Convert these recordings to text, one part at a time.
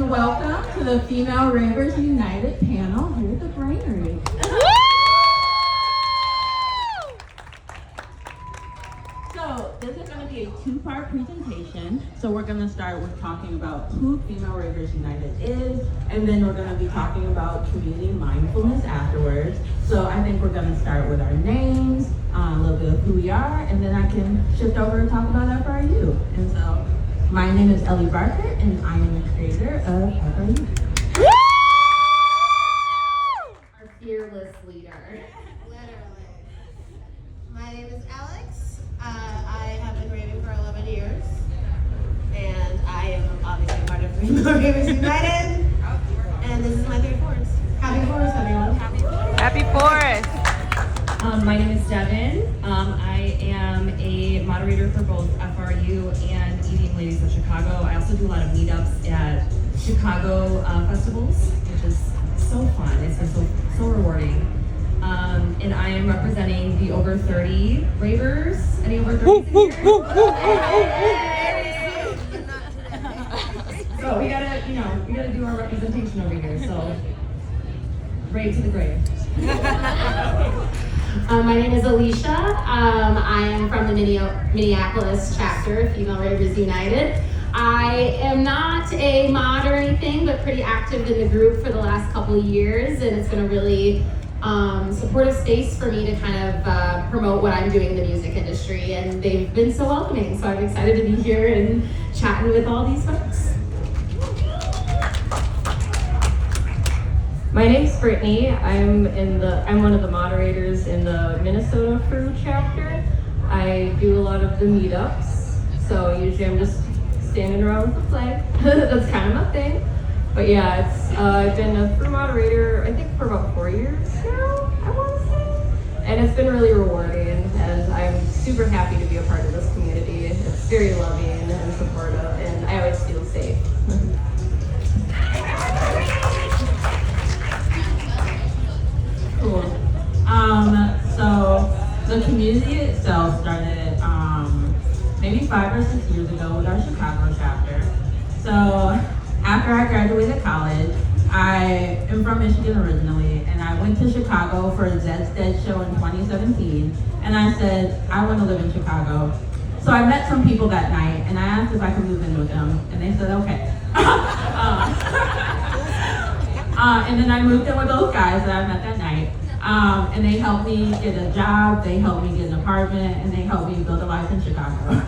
welcome to the Female Ravers United panel here at the Brainery. So this is going to be a two-part presentation. So we're going to start with talking about who Female Ravers United is, and then we're going to be talking about community mindfulness afterwards. So I think we're going to start with our names, a little bit of who we are, and then I can shift over and talk about FRU. And so my name is Ellie Barker, and I am the creator of FRU. Our fearless leader. Literally. My name is Alex. I have been raving for 11 years. And I am obviously part of Female Ravers United. And this is my third forest. Happy forest, everyone. Happy forest. My name is Devin. I am a moderator for both FRU and Eating Ladies of Chicago. I also do a lot of meetups at Chicago festivals, which is so fun. It's been so rewarding. And I am representing the over 30 ravers. Any over 30? So we gotta do our representation over here. So rave to the grave. My name is Aycia. I am from the Minneapolis chapter, Female Ravers United. I am not a mod or anything, but pretty active in the group for the last couple of years, and it's been a really supportive space for me to kind of promote what I'm doing in the music industry, and they've been so welcoming, so I'm excited to be here and chatting with all these folks. My name's Brittany. I'm one of the moderators in the Minnesota FRU chapter. I do a lot of the meetups, so usually I'm just standing around with the flag. That's kind of my thing. But yeah, I've been a FRU moderator, I think, for about 4 years now, I want to say. And it's been really rewarding, and I'm super happy to be a part of this community. It's very loving and supportive, and I always feel safe. Cool. So the community itself started maybe 5 or 6 years ago with our Chicago chapter. So after I graduated college, I am from Michigan originally, and I went to Chicago for a Zed's Dead show in 2017, and I said, I want to live in Chicago. So I met some people that night, and I asked if I could move in with them, and they said, okay. And then I moved in with those guys that I met that night, and they helped me get a job, they helped me get an apartment, and they helped me build a life in Chicago.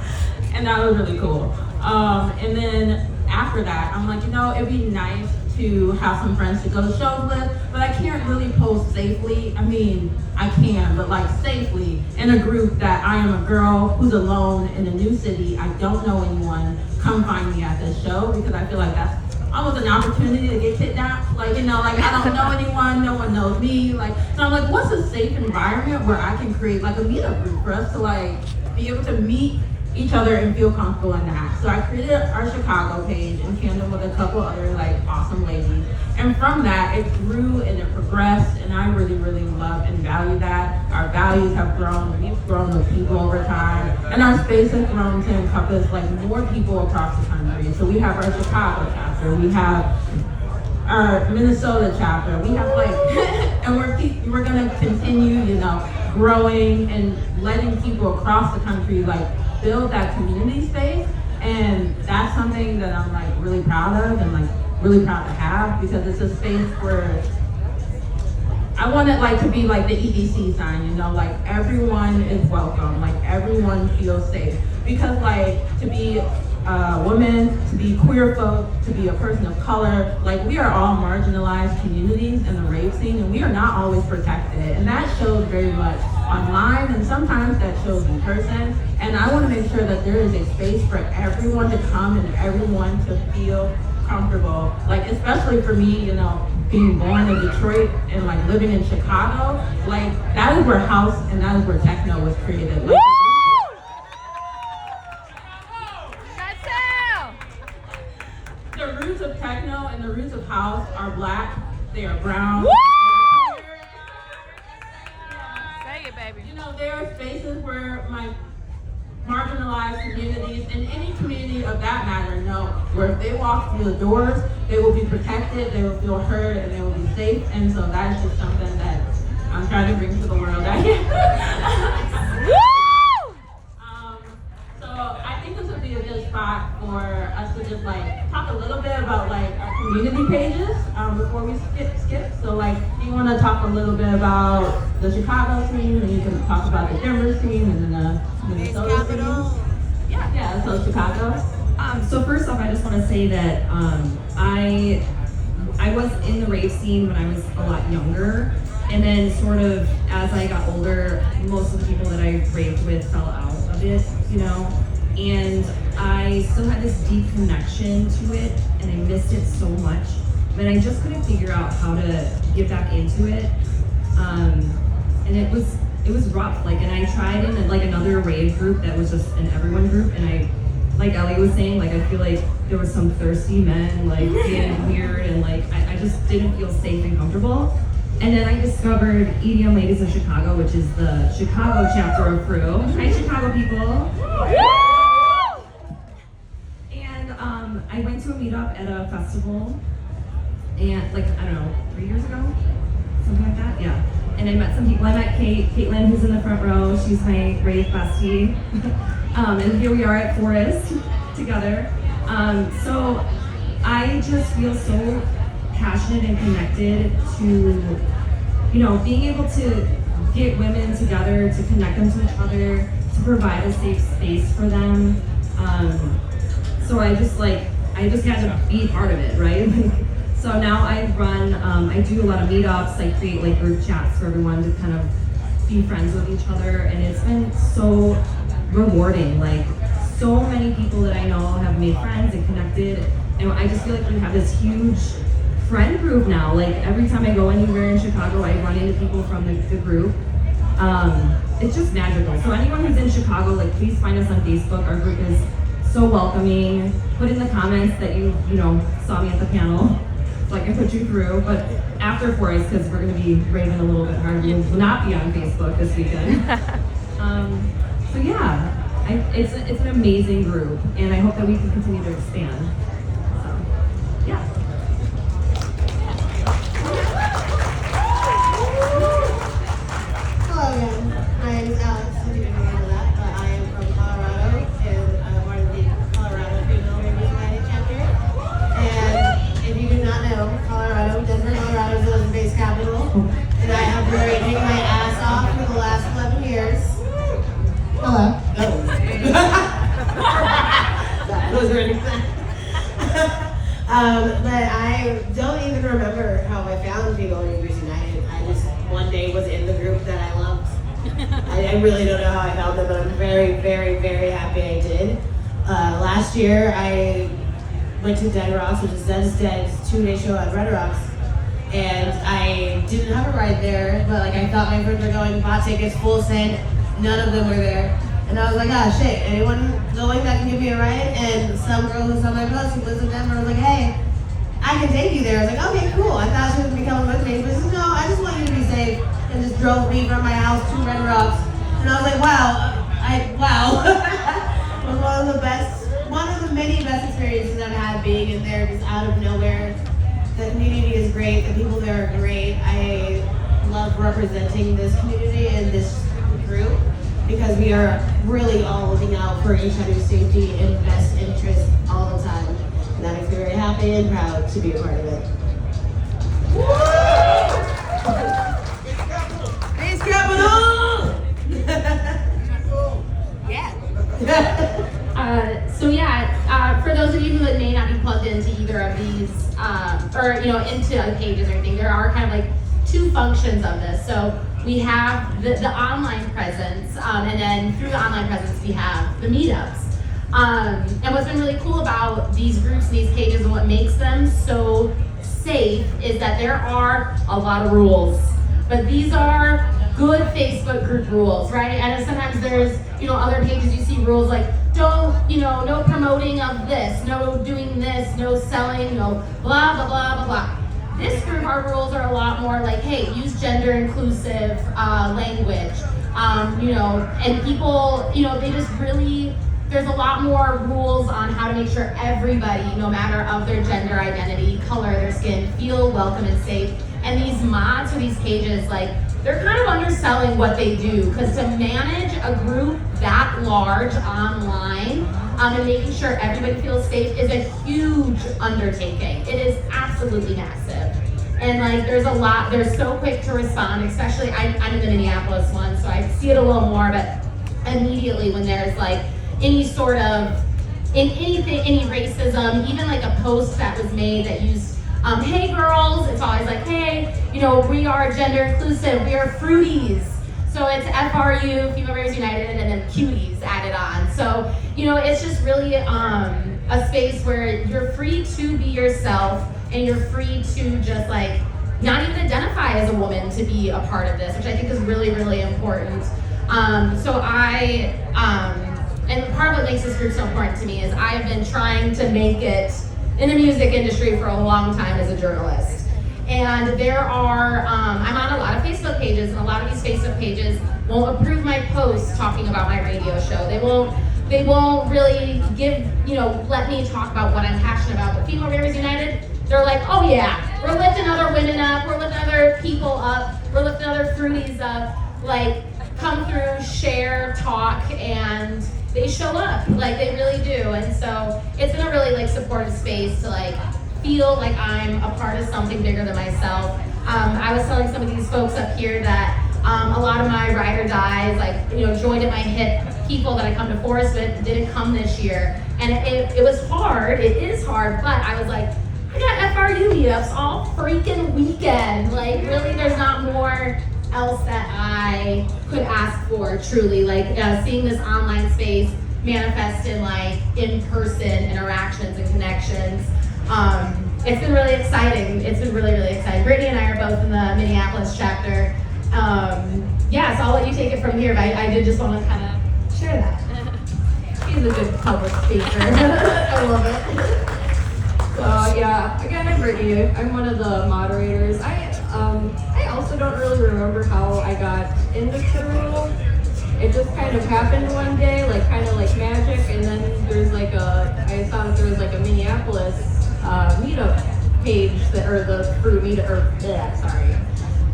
And that was really cool. And then after that, I'm like, it'd be nice to have some friends to go to shows with, but I can't really post safely. I mean, I can, but like safely in a group that I am a girl who's alone in a new city. I don't know anyone. Come find me at this show, because I feel like that's almost an opportunity to get kidnapped. Like, I don't know anyone, no one knows me. So I'm like, what's a safe environment where I can create like a meetup group for us to be able to meet each other and feel comfortable in that. So I created our Chicago page in tandem with a couple other awesome ladies. And from that, it grew and it progressed, and I really, really love and value that. Our values have grown, we've grown with people over time, and our space has grown to encompass more people across the country. So we have our Chicago chapter, we have our Minnesota chapter, we have and we're gonna continue, growing and letting people across the country build that community space, and that's something that I'm really proud of and really proud to have, because it's a space where I want it to be the EDC sign, everyone is welcome, everyone feels safe, because to be a woman, to be queer folk, to be a person of color, we are all marginalized communities in the rave scene, and we are not always protected, and that shows very much online, and sometimes that shows in person. And I want to make sure that there is a space for everyone to come and everyone to feel comfortable. Especially for me, being born in Detroit and living in Chicago, that is where house and that is where techno was created. The roots of techno and the roots of house are black, they are brown. There are spaces where marginalized communities, and any community of that matter know where if they walk through the doors, they will be protected, they will feel heard, and they will be safe. And so that's just something that I'm trying to bring to the world out here. So I think this would be a good spot for us to just like talk a little bit about like our community pages before we skip. So like, do you want to talk a little bit about the Chicago team, and you can talk about the Denver team, and then the Minnesota team? Yeah. So Chicago. So first off, I just want to say that I was in the rave scene when I was a lot younger, and then sort of as I got older, most of the people that I raved with fell out of it, you know, and I still had this deep connection to it, and I missed it so much, but I just couldn't figure out how to get back into it, and it was rough. Like, and I tried in like another rave group that was just an everyone group, and I, like Ellie was saying, like I feel like there was some thirsty men like being weird, and like I just didn't feel safe and comfortable. And then I discovered EDM Ladies of Chicago, which is the Chicago chapter of FRU. Hi, Chicago people. And I went to a meetup at a festival, and like, I don't know, 3 years ago? Something like that, yeah. And I met some people. I met Caitlin, who's in the front row. She's my rave bestie. And here we are at Forest together. So I just feel so passionate and connected to, you know, being able to get women together, to connect them to each other, to provide a safe space for them. So I just had to be part of it, right? So now I run, I do a lot of meetups, I create like group chats for everyone to kind of be friends with each other, and it's been so rewarding. Like, so many people that I know have made friends and connected, and I just feel like we have this huge friend group now. Like, every time I go anywhere in Chicago, I run into people from the group. It's just magical. So anyone who's in Chicago, like, please find us on Facebook. Our group is so welcoming. Put in the comments that you know, saw me at the panel, so I can put you through. But after Forest, because we're gonna be raving a little bit hard, we will not be on Facebook this weekend. So yeah, it's an amazing group, and I hope that we can continue to expand. So, yeah. Hello again. My name is Alex. I think I know that, but I am from Colorado, and I'm part of the Colorado Female Ravers United chapter. And if you do not know, Colorado, Denver, Colorado is the Elizabeth capital, and I have been raving my ass off for the last 11 years. Hello. That was really fun. But I don't even remember how I found Female Ravers United. I just one day was in the group that I loved. I really don't know how I found them, but I'm very, very, very happy I did. Last year I went to Dead Rocks, which is Dead's Dead's 2-day show at Red Rocks. And I didn't have a ride there, but like I thought my friends were going, bought tickets, full send. None of them were there. And I was like, ah, shit, anyone going that can give me a ride? And some girl who's on my bus who lives in Denver was like, hey, I can take you there. I was like, okay, cool. I thought she was gonna be coming with me. But she said, no, I just want you to be safe. And just drove me from my house to Red Rocks. And I was like, wow. It was one of the many best experiences I've had being in there, just out of nowhere. The community is great. The people there are great. I love representing this community and this group, because we are really all looking out for each other's safety and best interest all the time. And that makes me very happy and proud to be a part of it. Base capital! Yeah. For those of you who may not be plugged into either of these, or into other pages or anything, there are kind of like two functions of this. So we have the online presence, and then through the online presence we have the meetups. And what's been really cool about these groups and these pages and what makes them so safe is that there are a lot of rules, but these are good Facebook group rules, right? And sometimes there's, other pages you see rules like don't, no promoting of this, no doing this, no selling, no blah, blah, blah, blah, blah. This group, our rules are a lot more like, hey, use gender inclusive language. And people, they just really, there's a lot more rules on how to make sure everybody, no matter of their gender identity, color, their skin, feel welcome and safe. And these mods for these pages, they're kind of underselling what they do, because to manage a group that large online and making sure everybody feels safe is a huge undertaking. It is absolutely massive. And there's a lot, they're so quick to respond, especially, I'm in the Minneapolis one, so I see it a little more, but immediately when there's any sort of, any racism, even a post that was made that used, hey girls, it's always hey, we are gender inclusive, we are fruities. So it's FRU, Female Ravers United, and then cuties added on. So, it's just really a space where you're free to be yourself, and you're free to just not even identify as a woman to be a part of this, which I think is really, really important. And part of what makes this group so important to me is I've been trying to make it in the music industry for a long time as a journalist. And there are, I'm on a lot of Facebook pages, and a lot of these Facebook pages won't approve my posts talking about my radio show. They won't really let me talk about what I'm passionate about. But Female Ravers United, they're oh yeah, we're lifting other women up, we're lifting other people up, we're lifting other fruities up, come through, share, talk, and they show up, they really do. And so it's been a really supportive space to feel I'm a part of something bigger than myself. I was telling some of these folks up here that a lot of my ride or dies, joined at my hip people that I come to Forest with didn't come this year. And it was hard, it is hard, but I was I got FRU meetups all freaking weekend. Really, there's not more else that I could ask for, truly. Seeing this online space manifest in in-person interactions and connections. It's been really exciting. It's been really, really exciting. Brittany and I are both in the Minneapolis chapter. So I'll let you take it from here, but I did just want to kind of share that. He's a good public speaker. I love it. So yeah, again, I'm Brittany. I'm one of the moderators. I also don't really remember how I got into FRU. It just kind of happened one day, kind of like magic, and then there's I saw that there was a Minneapolis meetup page or the FRU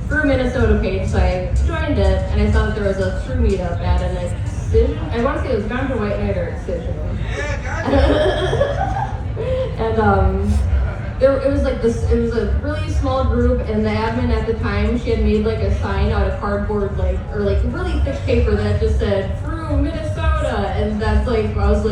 FRU Minnesota page, so I joined it, and I saw that there was a FRU meetup at an Excision. I want to say it was Ganja White Night or Excision. And it was it was a really small group, and the admin at the time, she had made a sign out of cardboard, or really thick paper that just said FRU Minnesota, and that's I was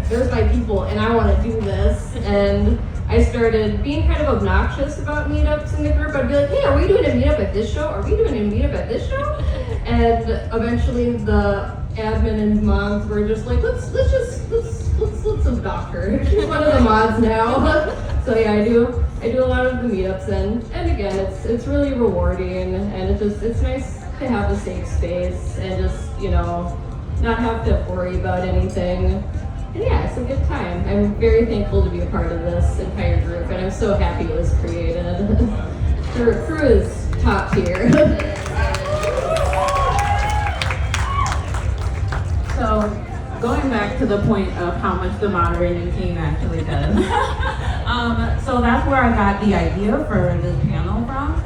there's my people, and I want to do this. And I started being kind of obnoxious about meetups in the group. I'd be hey, are we doing a meetup at this show? Are we doing a meetup at this show? And eventually the admin and moms were just let's adopt her. She's one of the mods now. So yeah, I do a lot of the meetups, and again, it's really rewarding, and it's nice to have a safe space and just not have to worry about anything. And yeah, it's a good time. I'm very thankful to be a part of this entire group, and I'm so happy it was created. FRU is top tier. So, going back to the point of how much the moderating team actually does. So that's where I got the idea for this panel from,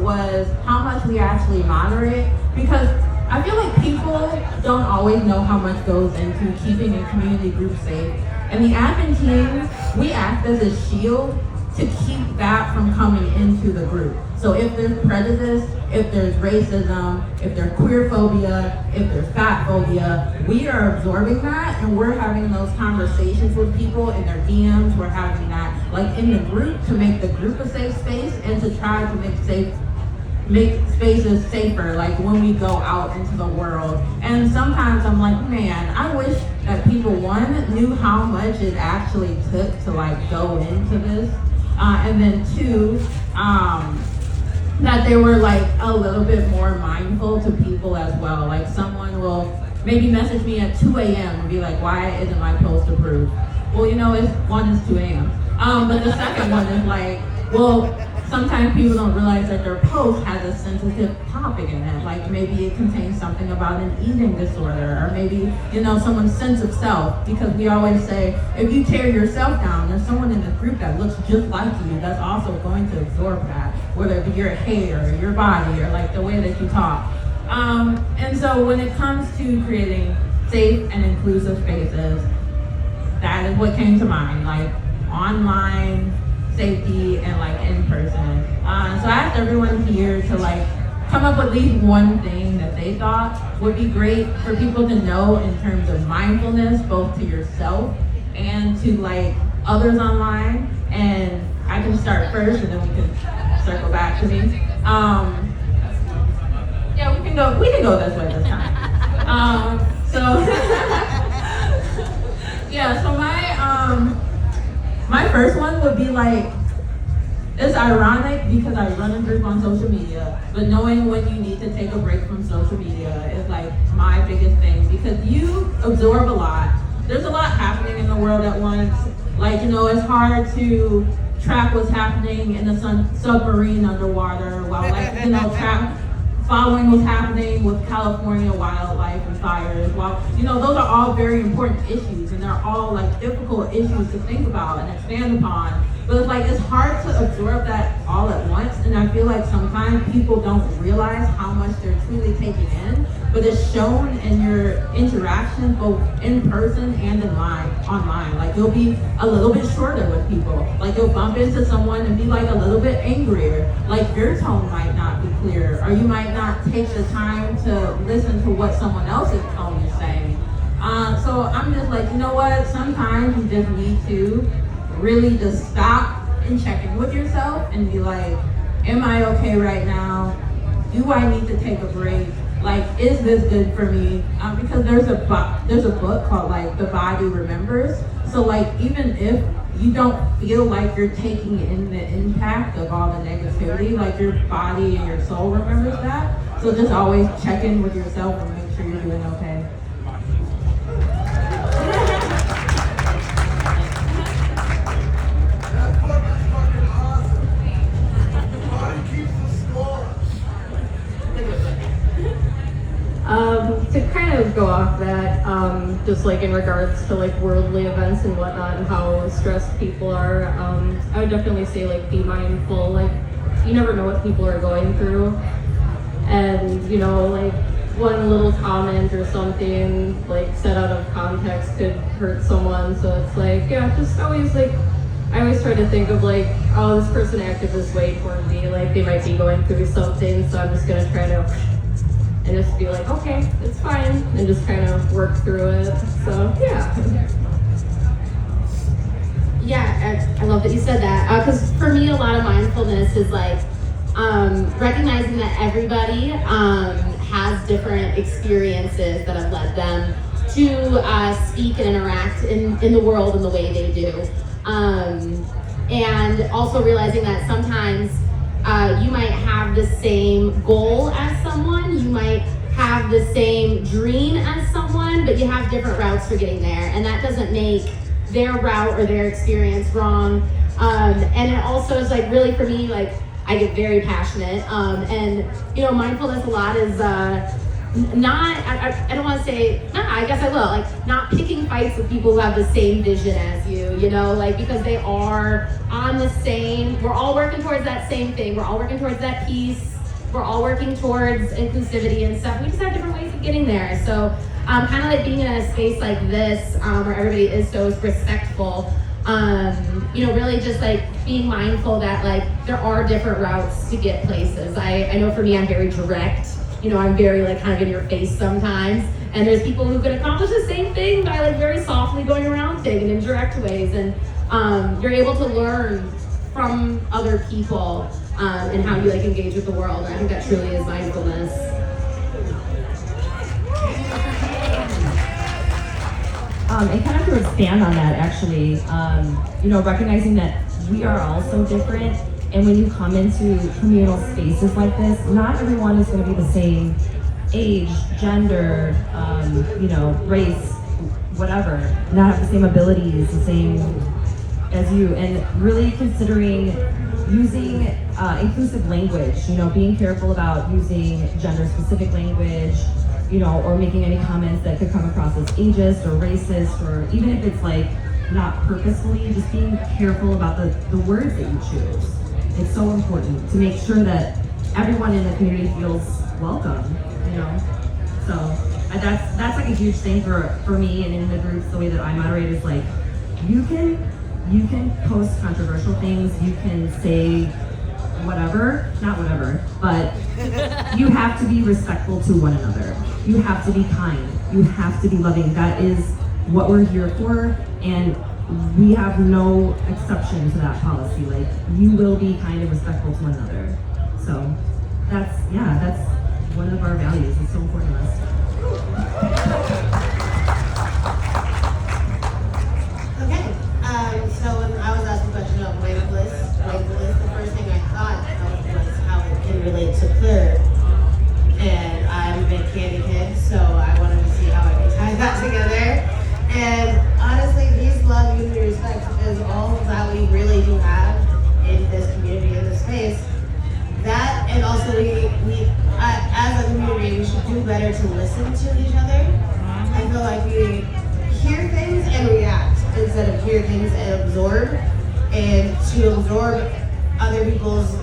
was how much we actually moderate, because I feel people don't always know how much goes into keeping a community group safe. And the admin team, we act as a shield to keep that from coming into the group. So if there's prejudice, if there's racism, if there's queer phobia, if there's fat phobia, we are absorbing that, and we're having those conversations with people in their DMs. We're having that in the group to make the group a safe space, and to try to make spaces safer, when we go out into the world. And sometimes I'm man, I wish that people, one, knew how much it actually took to go into this, and then two, that they were a little bit more mindful to people as well. Someone will maybe message me at 2 a.m. and be why isn't my post approved? Well, it's 2 a.m. But the second one is sometimes people don't realize that their post has a sensitive topic in it. Like maybe it contains something about an eating disorder, or maybe, someone's sense of self. Because we always say, if you tear yourself down, there's someone in the group that looks just like you that's also going to absorb that, whether it be your hair, or your body, or like the way that you talk. And so when it comes to creating safe and inclusive spaces, that is what came to mind, like online safety and like in person. So I asked everyone here to like come up with at least one thing that they thought would be great for people to know in terms of mindfulness, both to yourself and to like others online. And I can start first and then we can circle back to me. Yeah, we can go this way this time. So my first one would be like, it's ironic because I run a group on social media, but knowing when you need to take a break from social media is like my biggest thing, because you absorb a lot. There's a lot happening in the world at once. Like, it's hard to track what's happening in the submarine underwater while following what's happening with California wildlife and fires. While, those are all very important issues, and they're all like difficult issues to think about and expand upon. But it's like, it's hard to absorb that all at once, and I feel like sometimes people don't realize how much they're truly taking in, but it's shown in your interactions, both in person and online. Like, you'll be a little bit shorter with people. Like, you'll bump into someone and be like a little bit angrier. Like, your tone might not be clear, or you might not take the time to listen to what someone else's tone is saying. So I'm just like, you know what? Sometimes you just need to really just stop and check in with yourself and be like, am I okay right now? Do I need to take a break? Like, is this good for me? Because there's a book called like The Body Remembers. So like, even if you don't feel like you're taking in the impact of all the negativity, like your body and your soul remembers that. So just always check in with yourself and make sure you're doing okay. To kind of go off that, just like in regards to like worldly events and whatnot and how stressed people are, I would definitely say like be mindful. Like, you never know what people are going through, and like one little comment or something like said out of context could hurt someone. So it's like, yeah, just always like, I always try to think of like, oh, this person acted this way toward me, like they might be going through something, so I'm just gonna try to and just be like, okay, it's fine, and just kind of work through it. So yeah. Yeah, I love that you said that, because for me, a lot of mindfulness is like recognizing that everybody has different experiences that have led them to speak and interact in the world in the way they do. And also realizing that sometimes you might have the same goal as someone, you might have the same dream as someone, but you have different routes for getting there, and that doesn't make their route or their experience wrong. And it also is like, really for me, like I get very passionate, and mindfulness a lot is not, I don't want to say, I guess I will, like not picking fights with people who have the same vision as you, like because they are on the same, we're all working towards that same thing, we're all working towards that peace, we're all working towards inclusivity and stuff, we just have different ways of getting there. So kind of like being in a space like this where everybody is so respectful, really just like being mindful that like there are different routes to get places. I know for me, I'm very direct. I'm very like kind of in your face sometimes, and there's people who can accomplish the same thing by like very softly going around things in indirect ways, and you're able to learn from other people and how you like engage with the world. And I think that truly is mindfulness. And kind of to expand on that, actually, recognizing that we are all so different. And when you come into communal spaces like this, not everyone is going to be the same age, gender, race, whatever, not have the same abilities, the same as you. And really considering using inclusive language, being careful about using gender-specific language, or making any comments that could come across as ageist or racist, or even if it's like not purposefully, just being careful about the words that you choose. It's so important to make sure that everyone in the community feels welcome, So that's like a huge thing for me and in the groups. The way that I moderate is like, you can post controversial things, you can say whatever, not whatever, but you have to be respectful to one another. You have to be kind. You have to be loving. That is what we're here for, and we have no exception to that policy. Like, you will be kind and respectful to one another. So that's one of our values. It's so important to us. Okay, so when I was asked the question of mindfulness, the first thing I thought of was how it can relate to food. And I'm a big candy kid, so I wanted to see how I can tie that together. And honestly, peace, love, unity, respect is all that we really do have in this community, in this space. That, and also we as a community, we should do better to listen to each other. I feel like we hear things and react instead of hear things and absorb. And to absorb other people's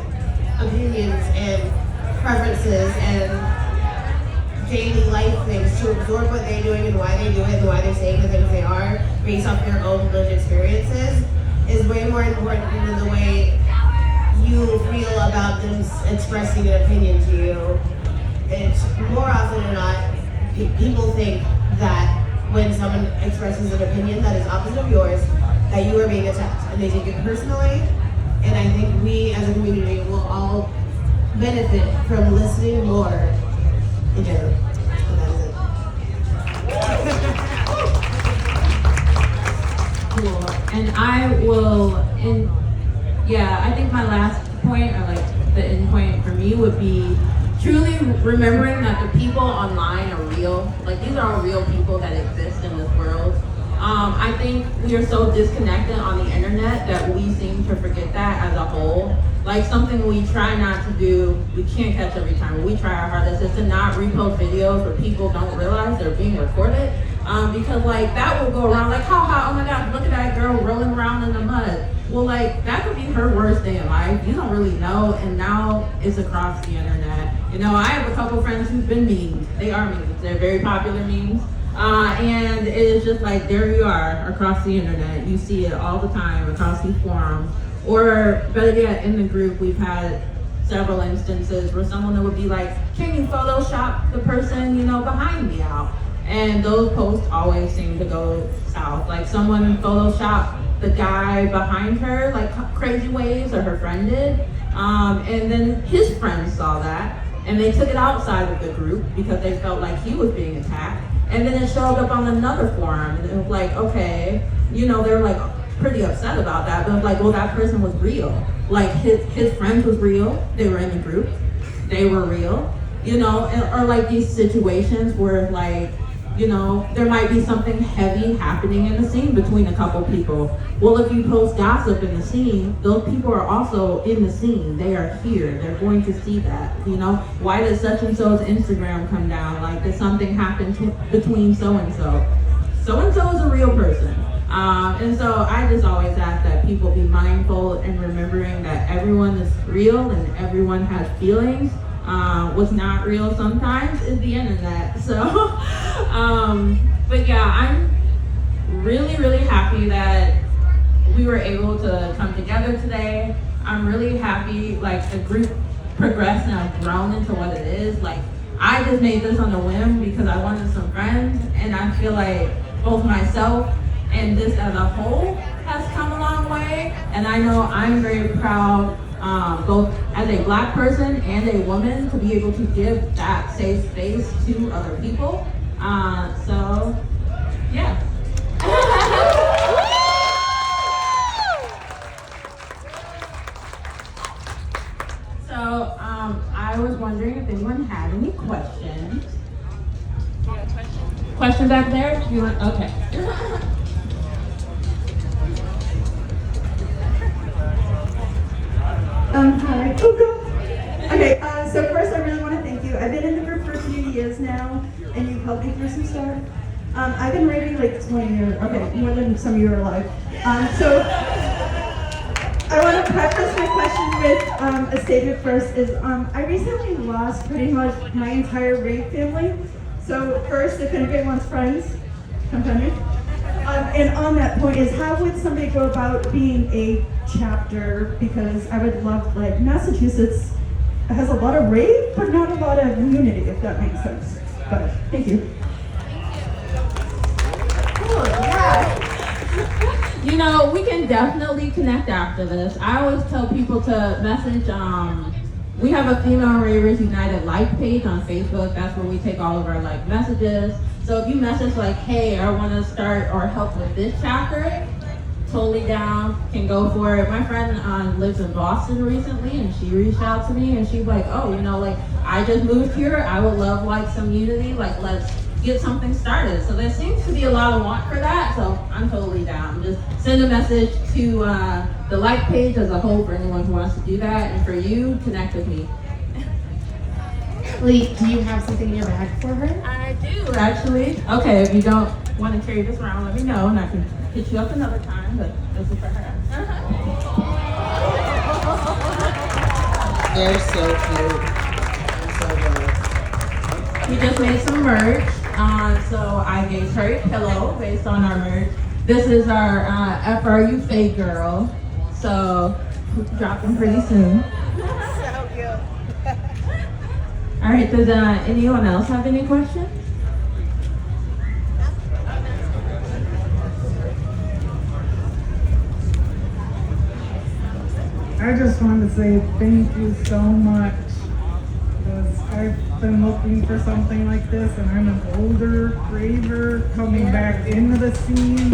opinions and preferences and daily life things, to absorb what they're doing and why they do it and why they're saying the things they are based off their own lived experiences is way more important than the way you feel about them expressing an opinion to you. It's more often than not, people think that when someone expresses an opinion that is opposite of yours, that you are being attacked, and they take it personally. And I think we as a community will all benefit from listening more in general. And that is it. Cool. And I will, I think my last point, or like the end point for me, would be truly remembering that the people online are real. Like, these are all real people that exist in this world. I think we are so disconnected on the internet that we seem to forget that as a whole. Like, something we try not to do, we can't catch every time, but we try our hardest, is to not repost videos where people don't realize they're being recorded. Because like, that will go around like, how hot, oh my God, look at that girl rolling around in the mud. Well, like, that could be her worst day in life. You don't really know, and now it's across the internet. I have a couple friends who've been memes. They are memes. They're very popular memes. And it is just like, there you are across the internet. You see it all the time across these forums. Or better yet, in the group, we've had several instances where someone would be like, can you Photoshop the person, behind me out? And those posts always seem to go south. Like, someone Photoshopped the guy behind her, like crazy ways, or her friend did. And then his friends saw that, and they took it outside of the group because they felt like he was being attacked. And then it showed up on another forum, and it was like, okay, they were like pretty upset about that, but it was like, well, that person was real. Like, his friends was real, they were in the group, they were real, or like these situations where like, there might be something heavy happening in the scene between a couple people. Well, if you post gossip in the scene, those people are also in the scene. They are here. They're going to see that. Why did such and so's Instagram come down? Like, did something happen between so and so? So and so is a real person. And so I just always ask that people be mindful and remembering that everyone is real and everyone has feelings. What's not real sometimes is the internet. So, but yeah, I'm really, really happy that we were able to come together today. I'm really happy, like, the group progressed and have grown into what it is. Like, I just made this on a whim because I wanted some friends, and I feel like both myself and this as a whole has come a long way. And I know I'm very proud, both as a Black person and a woman, to be able to give that safe space to other people. So, yeah. So, I was wondering if anyone had any questions. Question back there? You want? Okay. Hi. Oh, God. Okay, so first I really want to thank you. I've been in the group for a few years now, and you've helped me through some stuff. I've been raving like 20 years, okay, more than some of you are alive. So I want to preface my question with a statement first is, I recently lost pretty much my entire rave family. So first, if anybody wants friends, come find me. And on that point is, how would somebody go about being a chapter? Because I would love, like, Massachusetts has a lot of rave, but not a lot of unity, if that makes sense. But thank you. Cool, yeah. You know, we can definitely connect after this. I always tell people to message, we have a Female Ravers United like page on Facebook. That's where we take all of our like messages. So if you message like, hey, I want to start or help with this chapter, totally down, can go for it. My friend lives in Boston recently, and she reached out to me and she's like, oh, you know, like, I just moved here. I would love like some unity, like let's get something started. So there seems to be a lot of want for that, so I'm totally down. Just send a message to the like page as a whole for anyone who wants to do that, and for you, connect with me. Lee, do you have something in your bag for her? I do, actually. Okay, if you don't want to carry this around, let me know, and I can hit you up another time, but this is for her. They're so cute. So good. We just made some merch, so I gave her a pillow based on our merch. This is our FRU Fake Girl, so we'll drop them pretty soon. So cute. All right, does anyone else have any questions? I just want to say thank you so much, because I've been looking for something like this, and I'm an older raver coming back into the scene.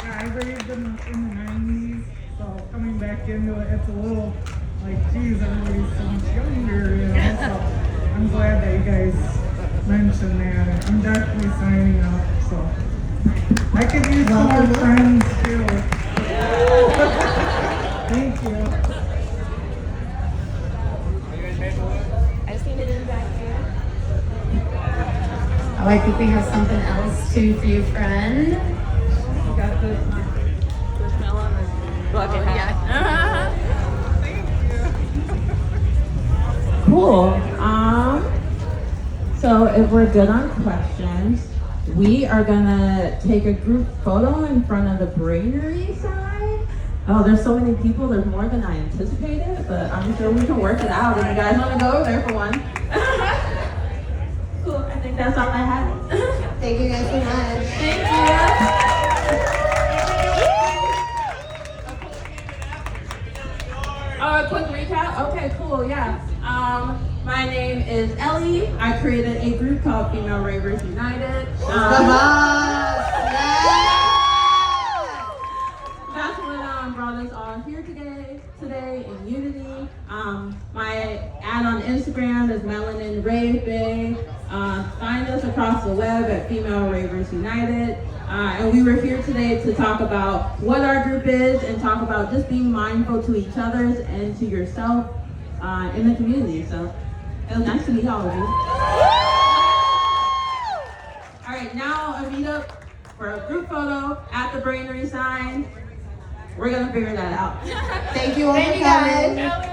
I raved in the 90s, so coming back into it, it's a little like, geez, everybody's so much younger, you know, so I'm glad that you guys mentioned that. I'm definitely signing up, so I could use some more friends too. Thank you. Oh, I think we have something else too for you, friend. You got this melon and bucket hat. Cool. So if we're good on questions, we are gonna take a group photo in front of the Brainery sign. Oh, there's so many people. There's more than I anticipated, but I'm sure we can work it out if you guys want to go over there for one. Cool. I think that's all I have. Thank you guys so much. Thank you. A quick recap. Okay, cool. Yeah. My name is Ellie. I created a group called Female Ravers United. Come on! That's what brought us all here today in unity. My ad on Instagram is Melanin Rave Bay. Find us across the web at Female Ravers United. And we were here today to talk about what our group is and talk about just being mindful to each other and to yourself in the community. So it was nice to meet all of you. All right, now a meetup for a group photo at the Brainery sign. We're gonna figure that out. Thank you all for coming.